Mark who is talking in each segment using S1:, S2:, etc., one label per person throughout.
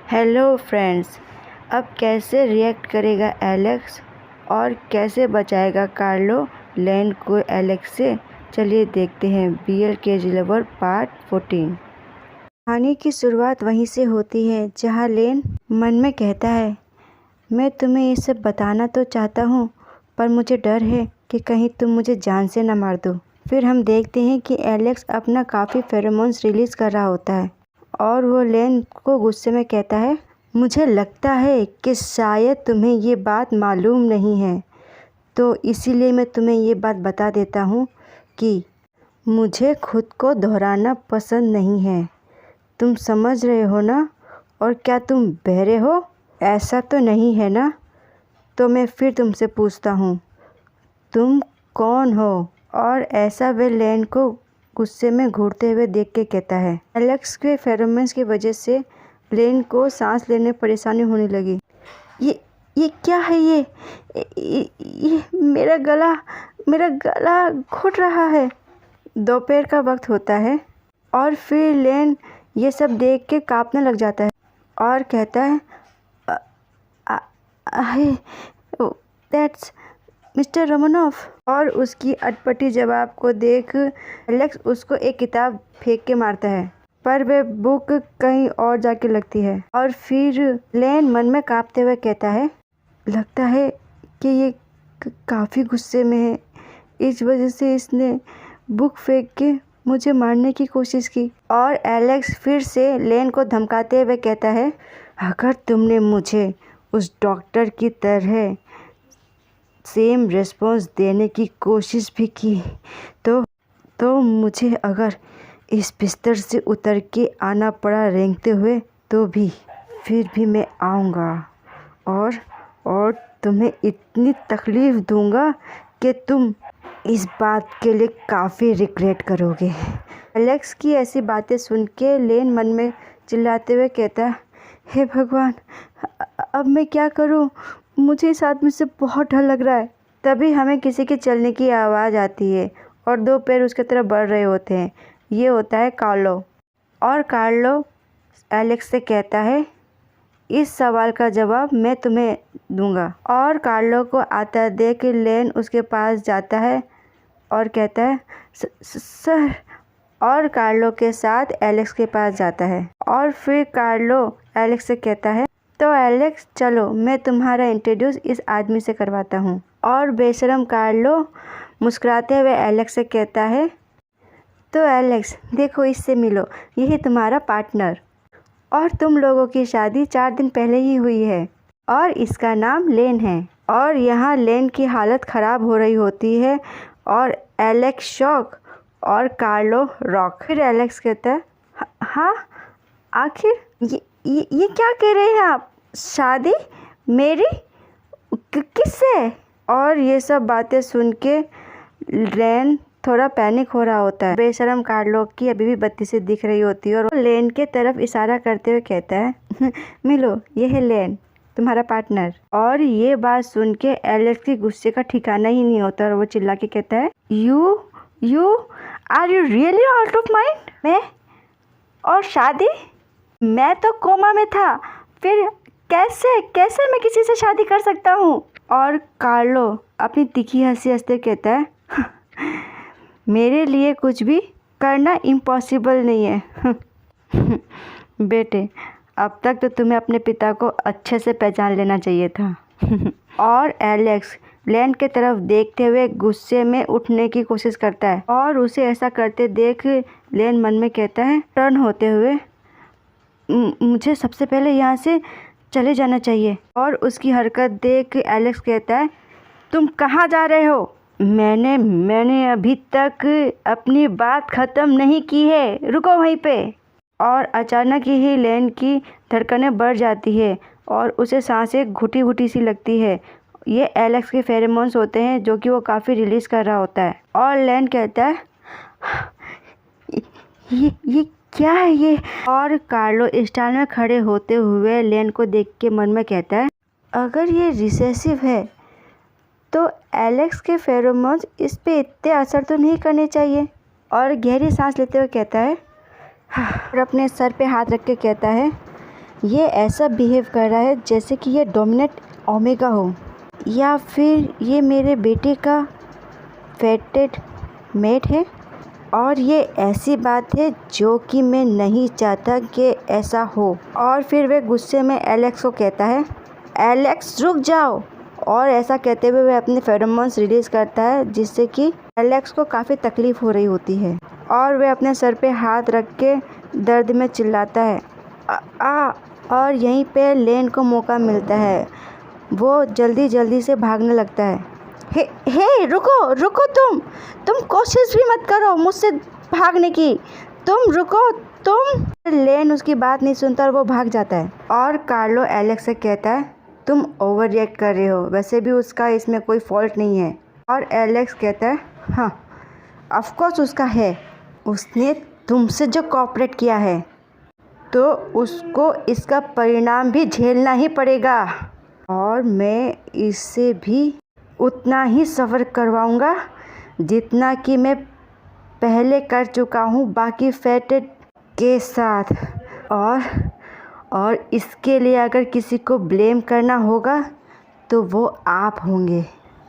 S1: Hello friends, अब कैसे react करेगा एलेक्स और कैसे बचाएगा कार्लो लेन को एलेक्स से। चलिए देखते हैं BLKG लवर पार्ट 14। कहानी की शुरुआत वहीं से होती है जहां लेन मन में कहता है, मैं तुम्हें ये सब बताना तो चाहता हूँ, पर मुझे डर है कि कहीं तुम मुझे जान से न मार दो। फिर हम देखते हैं कि एलेक्स अपना काफ़ी फेरोमोन्स रिलीज़ कर रहा होता है और वो लेन को गुस्से में कहता है, मुझे लगता है कि शायद तुम्हें ये बात मालूम नहीं है, तो इसीलिए मैं तुम्हें ये बात बता देता हूँ कि मुझे खुद को दोहराना पसंद नहीं है। तुम समझ रहे हो ना? और क्या तुम बहरे हो? ऐसा तो नहीं है ना? तो मैं फिर तुमसे पूछता हूँ, तुम कौन हो? और ऐसा वे लेन को गुस्से में घूरते हुए देख के कहता है। एलेक्स के फेरोमोन्स की वजह से लेन को सांस लेने में परेशानी होने लगी। ये क्या है? ये मेरा गला घुट रहा है। दोपहर का वक्त होता है और फिर लेन ये सब देख के कांपने लग जाता है और कहता है, दैट्स मिस्टर रोमानोफ। और उसकी अटपटी जवाब को देख एलेक्स उसको एक किताब फेंक के मारता है, पर वह बुक कहीं और जाके लगती है। और फिर लेन मन में कांपते हुए कहता है, लगता है कि ये काफ़ी गुस्से में है, इस वजह से इसने बुक फेंक के मुझे मारने की कोशिश की। और एलेक्स फिर से लेन को धमकाते हुए कहता है, अगर तुमने मुझे उस डॉक्टर की तरह सेम रिस्पॉन्स देने की कोशिश भी की तो मुझे अगर इस बिस्तर से उतर के आना पड़ा रेंगते हुए तो भी फिर भी मैं आऊँगा और तुम्हें इतनी तकलीफ़ दूँगा कि तुम इस बात के लिए काफ़ी रिग्रेट करोगे। एलेक्स की ऐसी बातें सुन के लेन मन में चिल्लाते हुए कहता, हे भगवान, अब मैं क्या करूं? मुझे इस आदमी से बहुत डर लग रहा है। तभी हमें किसी के चलने की आवाज़ आती है और दो पैर उसकी तरफ बढ़ रहे होते हैं। ये होता है कार्लो। और कार्लो एलेक्स से कहता है, इस सवाल का जवाब मैं तुम्हें दूंगा। और कार्लो को आता देख लेन उसके पास जाता है और कहता है, सर। और कार्लो के साथ एलेक्स के पास जाता है और फिर कार्लो एलेक्स से कहता है, तो एलेक्स चलो मैं तुम्हारा इंट्रोड्यूस इस आदमी से करवाता हूँ। और बेशरम कार्लो मुस्कुराते हुए एलेक्स से कहता है, तो एलेक्स देखो, इससे मिलो, यही तुम्हारा पार्टनर, और तुम लोगों की शादी 4 दिन पहले ही हुई है और इसका नाम लेन है। और यहाँ लेन की हालत ख़राब हो रही होती है और एलेक्स शॉक और कार्लो रॉक। फिर एलेक्स कहता है, हाँ आखिर ये क्या कह रहे हैं आप? शादी मेरी किससे? और ये सब बातें सुन के लेन थोड़ा पैनिक हो रहा होता है। बेशरम कार्लो की अभी भी बत्ती से दिख रही होती है और लेन के तरफ इशारा करते हुए कहता है, मिलो, ये है लेन, तुम्हारा पार्टनर। और ये बात सुन के एलेक्स की गुस्से का ठिकाना ही नहीं होता और वो चिल्ला के कहता है, you are you really out of mind? मैं और शादी? मैं तो कोमा में था, फिर कैसे मैं किसी से शादी कर सकता हूँ? और कार्लो अपनी तीखी हंसी हंसते कहता है, मेरे लिए कुछ भी करना इम्पॉसिबल नहीं है। बेटे, अब तक तो तुम्हें अपने पिता को अच्छे से पहचान लेना चाहिए था। और एलेक्स लेन के तरफ देखते हुए गुस्से में उठने की कोशिश करता है और उसे ऐसा करते देख लेन मन में कहता है, टर्न होते हुए, मुझे सबसे पहले यहाँ से चले जाना चाहिए। और उसकी हरकत देख एलेक्स कहता है, तुम कहाँ जा रहे हो? मैंने अभी तक अपनी बात ख़त्म नहीं की है, रुको वहीं पे। और अचानक ही लेन की धड़कनें बढ़ जाती है और उसे सांसें घुटी घुटी सी लगती है। ये एलेक्स के फेरोमोन्स होते हैं जो कि वो काफ़ी रिलीज़ कर रहा होता है। और लेन कहता है, ये क्या है ये? और कार्लो स्टाइल में खड़े होते हुए लेन को देख के मन में कहता है, अगर ये रिसेसिव है तो एलेक्स के फेरोमोन्स इस पे इतने असर तो नहीं करने चाहिए। और गहरी सांस लेते हुए कहता है और अपने सर पे हाथ रख के कहता है, ये ऐसा बिहेव कर रहा है जैसे कि ये डोमिनेट ओमेगा हो, या फिर ये मेरे बेटे का फेटेड मेट है। और ये ऐसी बात है जो कि मैं नहीं चाहता कि ऐसा हो। और फिर वह गुस्से में एलेक्स को कहता है, एलेक्स रुक जाओ। और ऐसा कहते हुए वह अपने फेरोमोन्स रिलीज़ करता है, जिससे कि एलेक्स को काफ़ी तकलीफ़ हो रही होती है। और वह अपने सर पे हाथ रख के दर्द में चिल्लाता है, आ। और यहीं पे लेन को मौका मिलता है। वो जल्दी से भागने लगता है। हे रुको तुम कोशिश भी मत करो मुझसे भागने की, तुम रुको तुम। लेन उसकी बात नहीं सुनता और वो भाग जाता है। और कार्लो एलेक्स से कहता है, तुम ओवर रिएक्ट कर रहे हो, वैसे भी उसका इसमें कोई फॉल्ट नहीं है। और एलेक्स कहता है, हाँ ऑफ कोर्स उसका है, उसने तुमसे जो कोऑपरेट किया है तो उसको इसका परिणाम भी झेलना ही पड़ेगा। और मैं इससे भी उतना ही सफ़र करवाऊंगा जितना कि मैं पहले कर चुका हूँ बाकी फेटेड के साथ। और इसके लिए अगर किसी को ब्लेम करना होगा तो वो आप होंगे।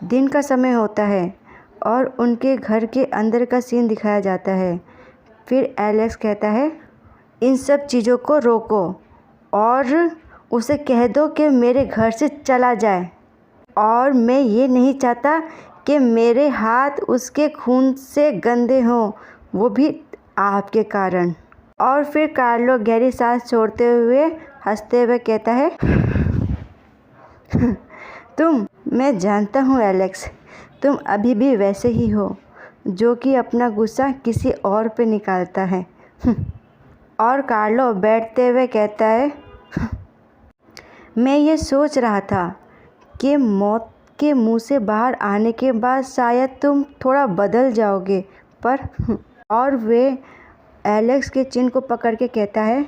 S1: दिन का समय होता है और उनके घर के अंदर का सीन दिखाया जाता है। फिर एलेक्स कहता है, इन सब चीज़ों को रोको और उसे कह दो कि मेरे घर से चला जाए। और मैं ये नहीं चाहता कि मेरे हाथ उसके खून से गंदे हों, वो भी आपके कारण। और फिर कार्लो गहरी सांस छोड़ते हुए हंसते हुए कहता है, मैं जानता हूँ एलेक्स, तुम अभी भी वैसे ही हो जो कि अपना गुस्सा किसी और पे निकालता है। और कार्लो बैठते हुए कहता है, मैं ये सोच रहा था कि मौत के मुंह से बाहर आने के बाद शायद तुम थोड़ा बदल जाओगे, पर और वे एलेक्स के चिन को पकड़ के कहता है,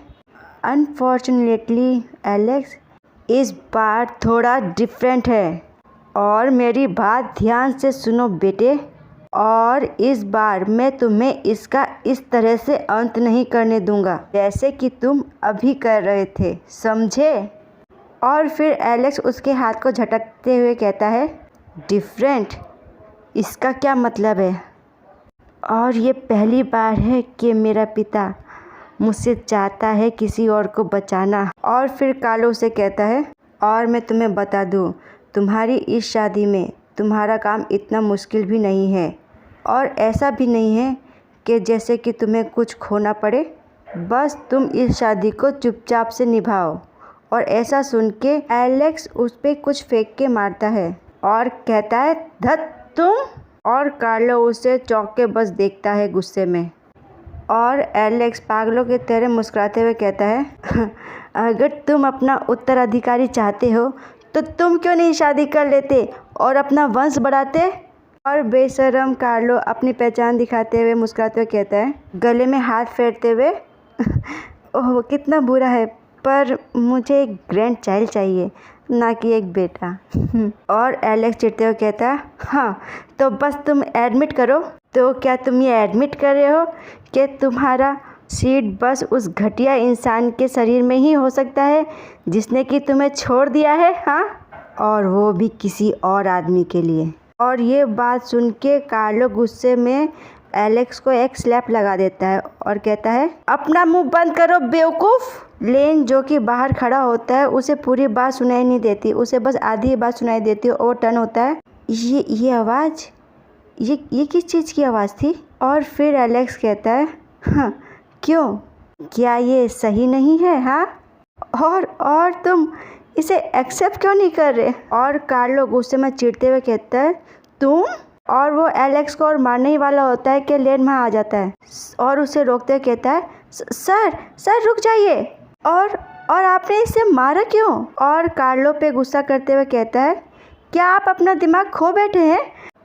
S1: अनफॉर्चुनेटली एलेक्स, इस बार थोड़ा डिफरेंट है। और मेरी बात ध्यान से सुनो बेटे, और इस बार मैं तुम्हें इसका इस तरह से अंत नहीं करने दूंगा जैसे कि तुम अभी कर रहे थे, समझे? और फिर एलेक्स उसके हाथ को झटकते हुए कहता है, डिफरेंट, इसका क्या मतलब है? और ये पहली बार है कि मेरा पिता मुझसे चाहता है किसी और को बचाना। और फिर कार्लो से कहता है, और मैं तुम्हें बता दूं, तुम्हारी इस शादी में तुम्हारा काम इतना मुश्किल भी नहीं है, और ऐसा भी नहीं है कि जैसे कि तुम्हें कुछ खोना पड़े। बस तुम इस शादी को चुपचाप से निभाओ। और ऐसा सुन के एलेक्स उस पर कुछ फेंक के मारता है और कहता है, धत तुम। और कार्लो उसे चौंक के बस देखता है गुस्से में। और एलेक्स पागलों की तरह मुस्कुराते हुए कहता है, अगर तुम अपना उत्तराधिकारी चाहते हो तो तुम क्यों नहीं शादी कर लेते और अपना वंश बढ़ाते? और बेशरम कार्लो अपनी पहचान दिखाते हुए मुस्कुराते हुए कहता है, गले में हाथ फेरते हुए, ओह कितना बुरा है, पर मुझे एक ग्रैंड चाइल्ड चाहिए, ना कि एक बेटा। और एलेक्स चिढ़ते हुए कहता है, हाँ तो बस तुम एडमिट करो। तो क्या तुम ये एडमिट कर रहे हो कि तुम्हारा सीड बस उस घटिया इंसान के शरीर में ही हो सकता है जिसने कि तुम्हें छोड़ दिया है? हाँ, और वो भी किसी और आदमी के लिए। और ये बात सुन के कार्लो गुस्से में एलेक्स को एक स्लैप लगा देता है और कहता है, अपना मुंह बंद करो बेवकूफ़। लेन जो कि बाहर खड़ा होता है, उसे पूरी बात सुनाई नहीं देती, उसे बस आधी बात सुनाई देती है और टर्न होता है, ये आवाज़, ये किस चीज़ की आवाज़ थी? और फिर एलेक्स कहता है, हाँ क्यों, क्या ये सही नहीं है? हाँ, और तुम इसे एक्सेप्ट क्यों नहीं कर रहे? और कार्लो गुस्से में चिढ़ते हुए कहता है, तुम? और वो एलेक्स को और मारने ही वाला होता है कि लेन वहाँ आ जाता है और उसे रोकते हुए कहता है, सर रुक जाइए, और आपने इसे मारा क्यों? और कार्लो पे गुस्सा करते हुए कहता है, क्या आप अपना दिमाग खो बैठे हैं?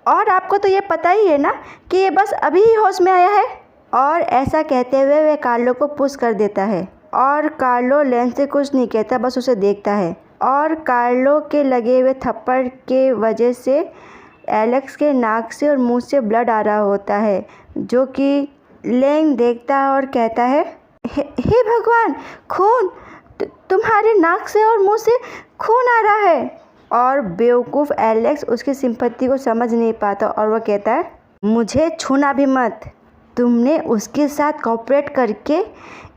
S1: और आपको तो ये पता ही है ना कि ये बस अभी ही होश में आया है। और ऐसा कहते हुए वह कार्लो को पुश कर देता है और कार्लो लेन से कुछ नहीं कहता, बस उसे देखता है। और कार्लो के लगे हुए थप्पड़ के वजह से एलेक्स के नाक से और मुंह से ब्लड आ रहा होता है, जो कि लेन देखता है और कहता है, हे भगवान, खून, तुम्हारे नाक से और मुंह से खून आ रहा है। और बेवकूफ़ एलेक्स उसकी सिंपैथी को समझ नहीं पाता और वह कहता है, मुझे छूना भी मत। तुमने उसके साथ कोऑपरेट करके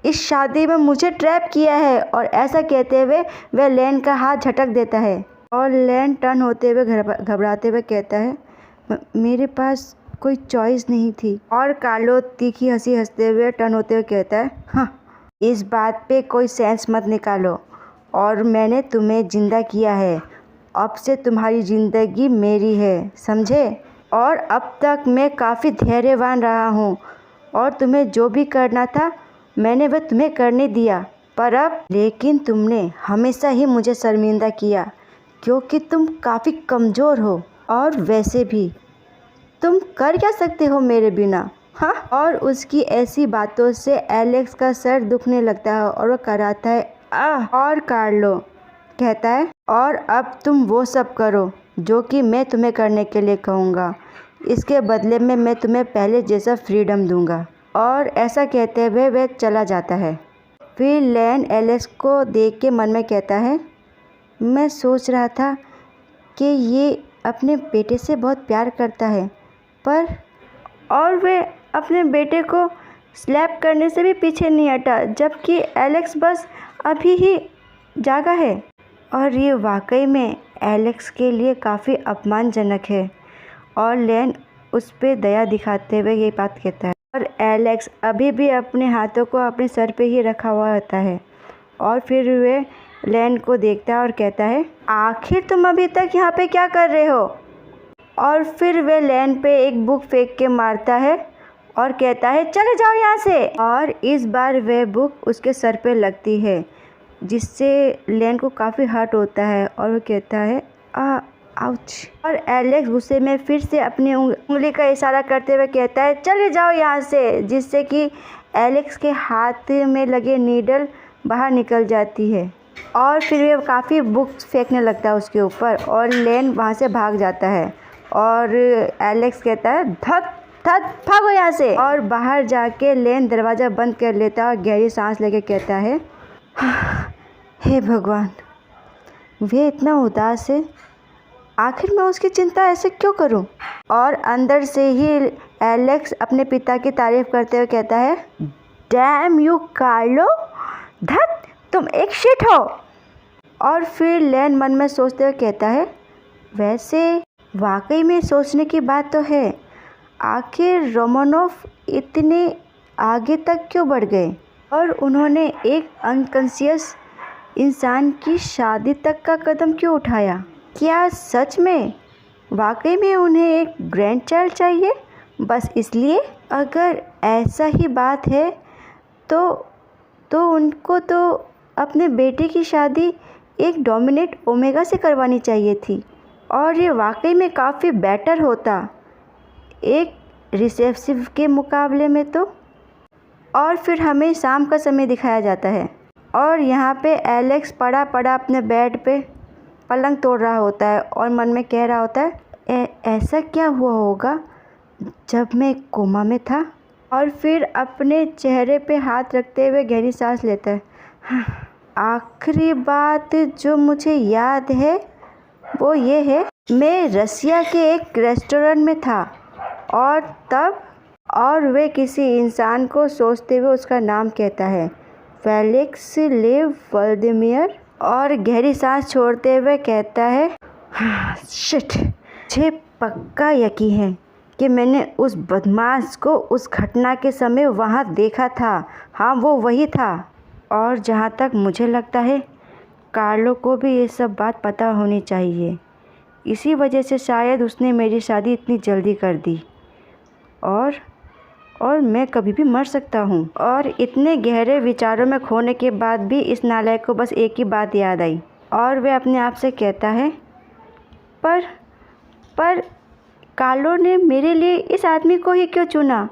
S1: इस शादी में मुझे ट्रैप किया है। और ऐसा कहते हुए वह लेन का हाथ झटक देता है और लेन टर्न होते हुए घबराते हुए कहता है, मेरे पास कोई चॉइस नहीं थी। और कार्लो तीखी हंसी हंसते हुए टर्न होते हुए कहता है, हाँ, इस बात पे कोई सेंस मत निकालो। और मैंने तुम्हें जिंदा किया है, अब से तुम्हारी ज़िंदगी मेरी है, समझे। और अब तक मैं काफ़ी धैर्यवान रहा हूँ और तुम्हें जो भी करना था मैंने वह तुम्हें करने दिया। पर अब लेकिन तुमने हमेशा ही मुझे शर्मिंदा किया क्योंकि तुम काफ़ी कमज़ोर हो। और वैसे भी तुम कर क्या सकते हो मेरे बिना, हाँ। और उसकी ऐसी बातों से एलेक्स का सर दुखने लगता है और वह कराता है, आह। और कार्लो कहता है, और अब तुम वो सब करो जो कि मैं तुम्हें करने के लिए कहूँगा। इसके बदले में मैं तुम्हें पहले जैसा फ्रीडम दूंगा। और ऐसा कहते हुए वह चला जाता है। फिर लेन एलेक्स को देख के मन में कहता है, मैं सोच रहा था कि ये अपने बेटे से बहुत प्यार करता है, पर और वे अपने बेटे को स्लैप करने से भी पीछे नहीं हटा, जबकि एलेक्स बस अभी ही जागा है। और ये वाकई में एलेक्स के लिए काफ़ी अपमानजनक है। और लेन उस पर दया दिखाते हुए ये बात कहता है। और एलेक्स अभी भी अपने हाथों को अपने सर पे ही रखा हुआ होता है। और फिर वे लेन को देखता है और कहता है, आखिर तुम अभी तक यहाँ पे क्या कर रहे हो। और फिर वे लेन पे एक बुक फेंक के मारता है और कहता है, चले जाओ यहाँ से। और इस बार वह बुक उसके सर पे लगती है, जिससे लेन को काफ़ी हर्ट होता है और वो कहता है, आउच। और एलेक्स गुस्से में फिर से अपनी उंगली का इशारा करते हुए कहता है, चले जाओ यहाँ से, जिससे कि एलेक्स के हाथ में लगे नीडल बाहर निकल जाती है। और फिर वह काफ़ी बुक्स फेंकने लगता है उसके ऊपर और लेन वहाँ से भाग जाता है। और एलेक्स कहता है, धत धत भागो यहाँ से। और बाहर जाके लेन दरवाज़ा बंद कर लेता है और गहरी सांस लेके कहता है, हे भगवान, वे इतना उदास है, आखिर मैं उसकी चिंता ऐसे क्यों करूं। और अंदर से ही एलेक्स अपने पिता की तारीफ करते हुए कहता है, डैम यू कार्लो, धत तुम एक शिट हो। और फिर लेन मन में सोचते हुए कहता है, वैसे वाकई में सोचने की बात तो है, आखिर रोमानोफ इतने आगे तक क्यों बढ़ गए और उन्होंने एक अनकॉन्शियस इंसान की शादी तक का कदम क्यों उठाया। क्या सच में वाकई में उन्हें एक ग्रैंड चाइल्ड चाहिए बस इसलिए। अगर ऐसा ही बात है तो उनको तो अपने बेटे की शादी एक डोमिनेट ओमेगा से करवानी चाहिए थी और ये वाकई में काफ़ी बेटर होता एक रिसेप्शन के मुकाबले में तो। और फिर हमें शाम का समय दिखाया जाता है और यहाँ पे एलेक्स पड़ा पड़ा अपने बेड पे पलंग तोड़ रहा होता है और मन में कह रहा होता है, ऐसा क्या हुआ होगा जब मैं कोमा में था। और फिर अपने चेहरे पे हाथ रखते हुए गहरी सांस लेता है। आखिरी बात जो मुझे याद है वो ये है, मैं रसिया के एक रेस्टोरेंट में था और तब और वे किसी इंसान को सोचते हुए उसका नाम कहता है, फेलिक्स लेव व्लादिमीर। और गहरी सांस छोड़ते हुए कहता है, शिट, मुझे पक्का यकीन है कि मैंने उस बदमाश को उस घटना के समय वहाँ देखा था। हाँ, वो वही था। और जहाँ तक मुझे लगता है कार्लो को भी ये सब बात पता होनी चाहिए, इसी वजह से शायद उसने मेरी शादी इतनी जल्दी कर दी और मैं कभी भी मर सकता हूँ। और इतने गहरे विचारों में खोने के बाद भी इस नालायक को बस एक ही बात याद आई और वह अपने आप से कहता है, पर कार्लो ने मेरे लिए इस आदमी को ही क्यों चुना,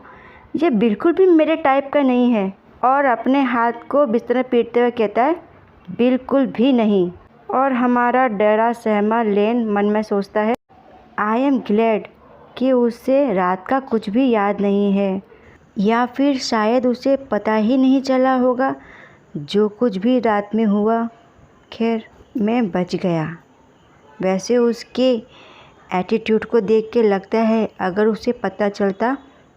S1: ये बिल्कुल भी मेरे टाइप का नहीं है। और अपने हाथ को बिस्तर में पीटते हुए कहता है, बिल्कुल भी नहीं। और हमारा डरा सहमा लेन मन में सोचता है, आई एम ग्लैड कि उसे रात का कुछ भी याद नहीं है, या फिर शायद उसे पता ही नहीं चला होगा जो कुछ भी रात में हुआ, खैर मैं बच गया। वैसे उसके एटीट्यूड को देख के लगता है अगर उसे पता चलता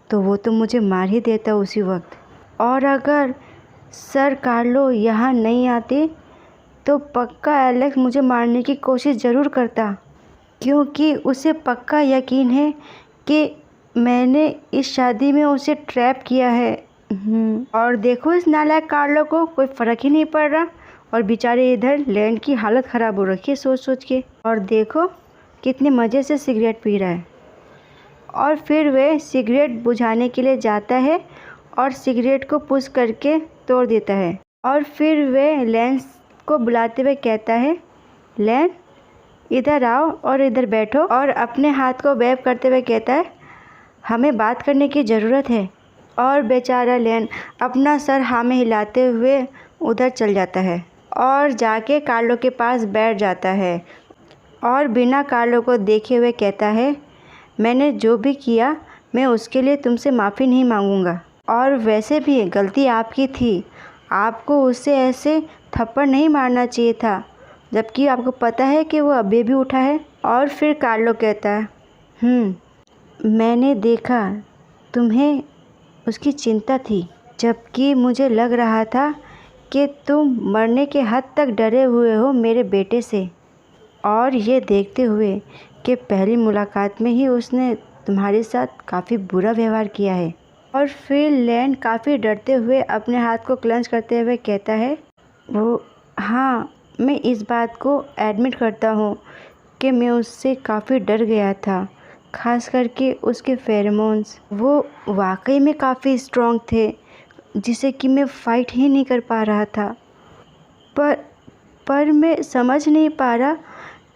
S1: तो वो तो मुझे मार ही देता उसी वक्त। और अगर सर कार्लो यहाँ नहीं आते तो पक्का एलेक्स मुझे मारने की कोशिश ज़रूर करता, क्योंकि उसे पक्का यकीन है कि मैंने इस शादी में उसे ट्रैप किया है। और देखो इस नालायक कार्लो को कोई फ़र्क ही नहीं पड़ रहा, और बेचारे इधर लैंड की हालत ख़राब हो रखी है सोच सोच के। और देखो कितने मज़े से सिगरेट पी रहा है। और फिर वह सिगरेट बुझाने के लिए जाता है और सिगरेट को पुश करके तोड़ देता है। और फिर वह लैंस को बुलाते हुए कहता है, लैन इधर आओ और इधर बैठो, और अपने हाथ को वेव करते हुए कहता है, हमें बात करने की ज़रूरत है। और बेचारा लैन अपना सर हाँ में हिलाते हुए उधर चल जाता है और जाके कार्लो के पास बैठ जाता है और बिना कार्लो को देखे हुए कहता है, मैंने जो भी किया मैं उसके लिए तुमसे माफ़ी नहीं मांगूंगा, और वैसे भी गलती आपकी थी, आपको उससे ऐसे थप्पड़ नहीं मारना चाहिए था, जबकि आपको पता है कि वो अभी भी उठा है। और फिर कार्लो कहता है, मैंने देखा तुम्हें उसकी चिंता थी, जबकि मुझे लग रहा था कि तुम मरने के हद तक डरे हुए हो मेरे बेटे से। और ये देखते हुए कि पहली मुलाकात में ही उसने तुम्हारे साथ काफ़ी बुरा व्यवहार किया है। और फिर लैन काफ़ी डरते हुए अपने हाथ को क्लेंच करते हुए कहता है, वो हाँ, मैं इस बात को एडमिट करता हूँ कि मैं उससे काफ़ी डर गया था, ख़ास करके उसके फेरोमोन्स। वो वाकई में काफ़ी स्ट्रॉन्ग थे, जिसे कि मैं फ़ाइट ही नहीं कर पा रहा था। पर मैं समझ नहीं पा रहा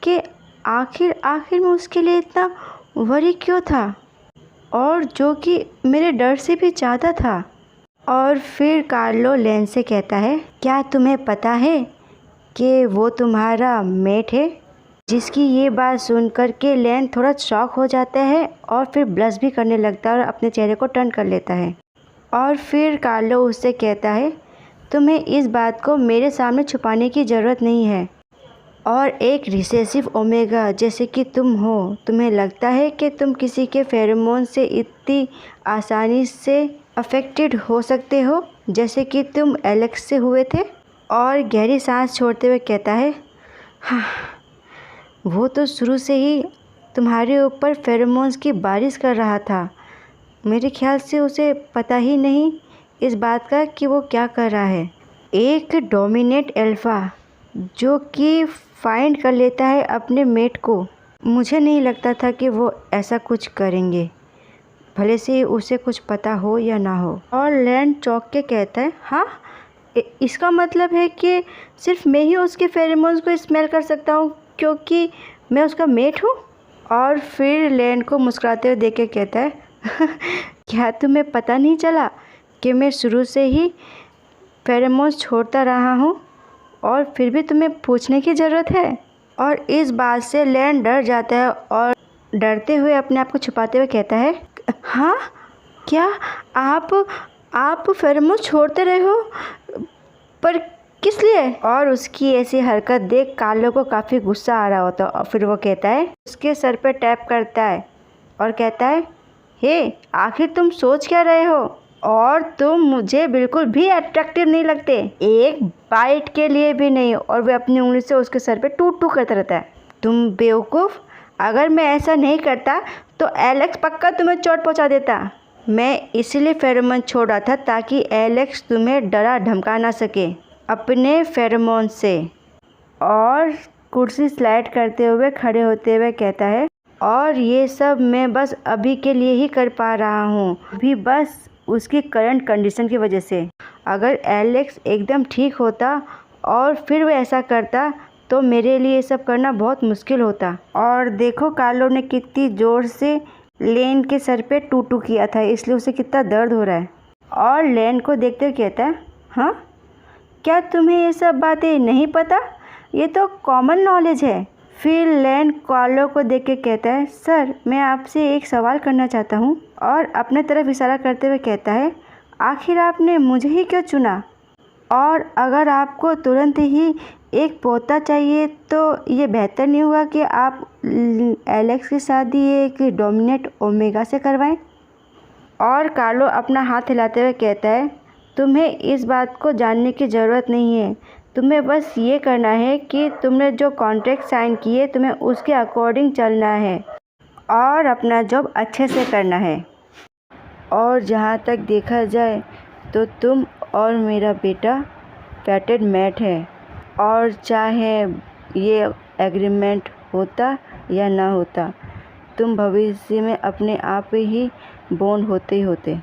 S1: कि आखिर में उसके लिए इतना वरी क्यों था, और जो कि मेरे डर से भी ज़्यादा था। और फिर कार्लो लैन से कहता है, क्या तुम्हें पता है कि वो तुम्हारा मेट है? जिसकी ये बात सुनकर के लैन थोड़ा शॉक हो जाता है और फिर ब्लश भी करने लगता है और अपने चेहरे को टर्न कर लेता है। और फिर कार्लो उससे कहता है, तुम्हें इस बात को मेरे सामने छुपाने की ज़रूरत नहीं है, और एक रिसेसिव ओमेगा जैसे कि तुम हो, तुम्हें लगता है कि तुम किसी के फेरोमोन से इतनी आसानी से अफेक्टेड हो सकते हो जैसे कि तुम एलेक्स से हुए थे। और गहरी सांस छोड़ते हुए कहता है, हाँ, वो तो शुरू से ही तुम्हारे ऊपर फेरोमोन्स की बारिश कर रहा था। मेरे ख्याल से उसे पता ही नहीं इस बात का कि वो क्या कर रहा है। एक डोमिनेट अल्फा जो कि फाइंड कर लेता है अपने मेट को, मुझे नहीं लगता था कि वो ऐसा कुछ करेंगे, भले से उसे कुछ पता हो या ना हो। और लैंड चौंक के कहता है, हाँ, इसका मतलब है कि सिर्फ मैं ही उसके फेरोमोन्स को स्मेल कर सकता हूँ क्योंकि मैं उसका मेट हूँ। और फिर लैंड को मुस्कुराते हुए देख के कहता है, क्या तुम्हें पता नहीं चला कि मैं शुरू से ही फेरोमोन्स छोड़ता रहा हूँ, और फिर भी तुम्हें पूछने की ज़रूरत है? और इस बात से लैंड डर जाता है और डरते हुए अपने आप को छुपाते हुए कहता है, हाँ, क्या आप फेरोमोन्स छोड़ते रहे हो? पर किस लिए? और उसकी ऐसी हरकत देख कार्लो को काफ़ी गुस्सा आ रहा होता है, और फिर वो कहता है, उसके सर पे टैप करता है और कहता है, हे, आखिर तुम सोच क्या रहे हो? और तुम मुझे बिल्कुल भी अट्रैक्टिव नहीं लगते, एक बाइट के लिए भी नहीं। और वह अपनी उंगली से उसके सर पे टू टू करता रहता है। तुम बेवकूफ़, अगर मैं ऐसा नहीं करता तो एलेक्स पक्का तुम्हें चोट पहुंचा देता। मैं इसलिए फेरोमोन छोड़ रहा था ताकि एलेक्स तुम्हें डरा धमका ना सके अपने फेरोमोन से। और कुर्सी स्लाइड करते हुए खड़े होते हुए कहता है, और ये सब मैं बस अभी के लिए ही कर पा रहा हूँ, अभी बस उसकी करंट कंडीशन की वजह से। अगर एलेक्स एकदम ठीक होता और फिर वो ऐसा करता तो मेरे लिए ये सब करना बहुत मुश्किल होता। और देखो कार्लो ने कितनी ज़ोर से लेन के सर पे टू टू किया था, इसलिए उसे कितना दर्द हो रहा है। और लेन को देखते हुए कहता है, हाँ, क्या तुम्हें ये सब बातें नहीं पता? ये तो कॉमन नॉलेज है। फिर लैन कार्लो को देख के कहता है, सर, मैं आपसे एक सवाल करना चाहता हूँ। और अपने तरफ इशारा करते हुए कहता है, आखिर आपने मुझे ही क्यों चुना? और अगर आपको तुरंत ही एक पोता चाहिए तो ये बेहतर नहीं होगा कि आप एलेक्स की शादी एक डोमिनेट ओमेगा से करवाएं। और कार्लो अपना हाथ हिलाते हुए कहता है, तुम्हें इस बात को जानने की ज़रूरत नहीं है। तुम्हें बस ये करना है कि तुमने जो कॉन्ट्रैक्ट साइन किए तुम्हें उसके अकॉर्डिंग चलना है और अपना जॉब अच्छे से करना है। और जहाँ तक देखा जाए तो तुम और मेरा बेटा पैटेड मैट है, और चाहे ये एग्रीमेंट होता या ना होता, तुम भविष्य में अपने आप ही बॉन्ड होते।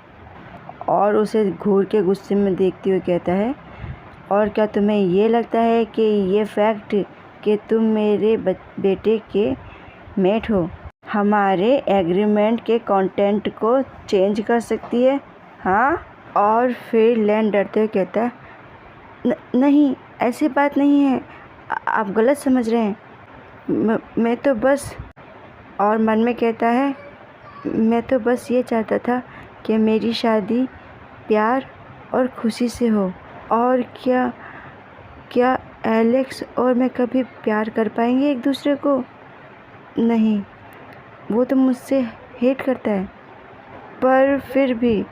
S1: और उसे घूर के गुस्से में देखते हुए कहता है, और क्या तुम्हें ये लगता है कि ये फैक्ट कि तुम मेरे बेटे के मेट हो हमारे एग्रीमेंट के कंटेंट को चेंज कर सकती है? हाँ। और फिर लैन डरते हुए कहता है, नहीं, ऐसी बात नहीं है, आप गलत समझ रहे हैं। मैं तो बस, और मन में कहता है, मैं तो बस ये चाहता था कि मेरी शादी प्यार और खुशी से हो। और क्या एलेक्स और मैं कभी प्यार कर पाएंगे एक दूसरे को? नहीं, वो तो मुझसे हेट करता है। पर फिर भी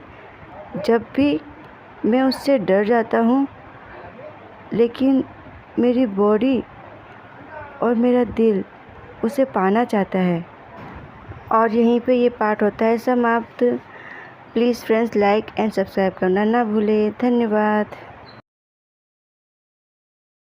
S1: जब भी मैं उससे डर जाता हूँ, लेकिन मेरी बॉडी और मेरा दिल उसे पाना चाहता है। और यहीं पे ये पार्ट होता है समाप्त। Please friends, like and subscribe करना ना भूलें। धन्यवाद।